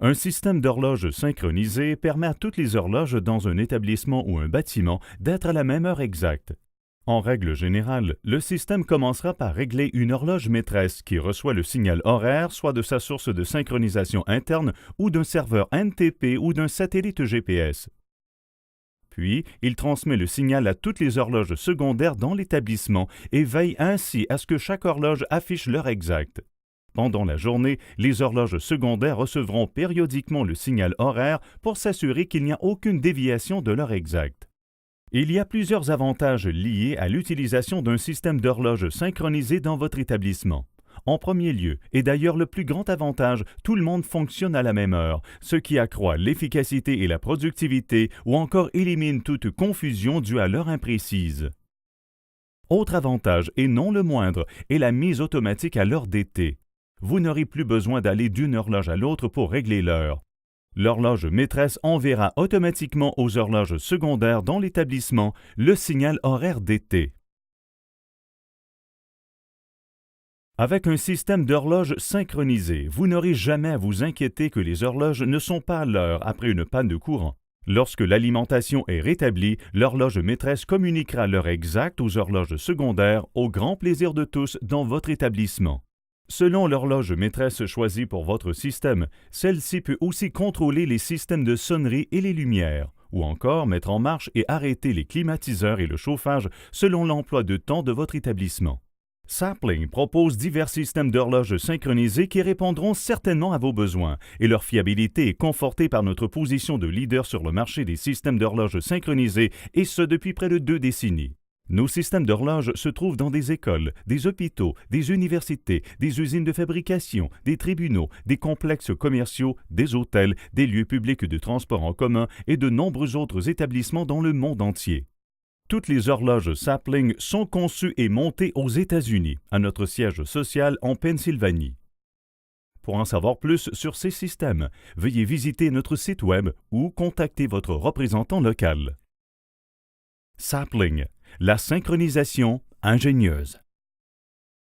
Un système d'horloge synchronisé permet à toutes les horloges dans un établissement ou un bâtiment d'être à la même heure exacte. En règle générale, le système commencera par régler une horloge maîtresse qui reçoit le signal horaire soit de sa source de synchronisation interne ou d'un serveur NTP ou d'un satellite GPS. Puis, il transmet le signal à toutes les horloges secondaires dans l'établissement et veille ainsi à ce que chaque horloge affiche l'heure exacte. Pendant la journée, les horloges secondaires recevront périodiquement le signal horaire pour s'assurer qu'il n'y a aucune déviation de l'heure exacte. Il y a plusieurs avantages liés à l'utilisation d'un système d'horloge synchronisé dans votre établissement. En premier lieu, et d'ailleurs le plus grand avantage, tout le monde fonctionne à la même heure, ce qui accroît l'efficacité et la productivité ou encore élimine toute confusion due à l'heure imprécise. Autre avantage, et non le moindre, est la mise automatique à l'heure d'été. Vous n'aurez plus besoin d'aller d'une horloge à l'autre pour régler l'heure. L'horloge maîtresse enverra automatiquement aux horloges secondaires dans l'établissement le signal horaire d'été. Avec un système d'horloge synchronisé, vous n'aurez jamais à vous inquiéter que les horloges ne sont pas à l'heure après une panne de courant. Lorsque l'alimentation est rétablie, l'horloge maîtresse communiquera l'heure exacte aux horloges secondaires au grand plaisir de tous dans votre établissement. Selon l'horloge maîtresse choisie pour votre système, celle-ci peut aussi contrôler les systèmes de sonnerie et les lumières, ou encore mettre en marche et arrêter les climatiseurs et le chauffage selon l'emploi de temps de votre établissement. Sapling propose divers systèmes d'horloges synchronisés qui répondront certainement à vos besoins, et leur fiabilité est confortée par notre position de leader sur le marché des systèmes d'horloges synchronisés, et ce depuis près de 2 décennies. Nos systèmes d'horloge se trouvent dans des écoles, des hôpitaux, des universités, des usines de fabrication, des tribunaux, des complexes commerciaux, des hôtels, des lieux publics de transport en commun et de nombreux autres établissements dans le monde entier. Toutes les horloges Sapling sont conçues et montées aux États-Unis, à notre siège social en Pennsylvanie. Pour en savoir plus sur ces systèmes, veuillez visiter notre site web ou contacter votre représentant local. Sapling, la synchronisation ingénieuse.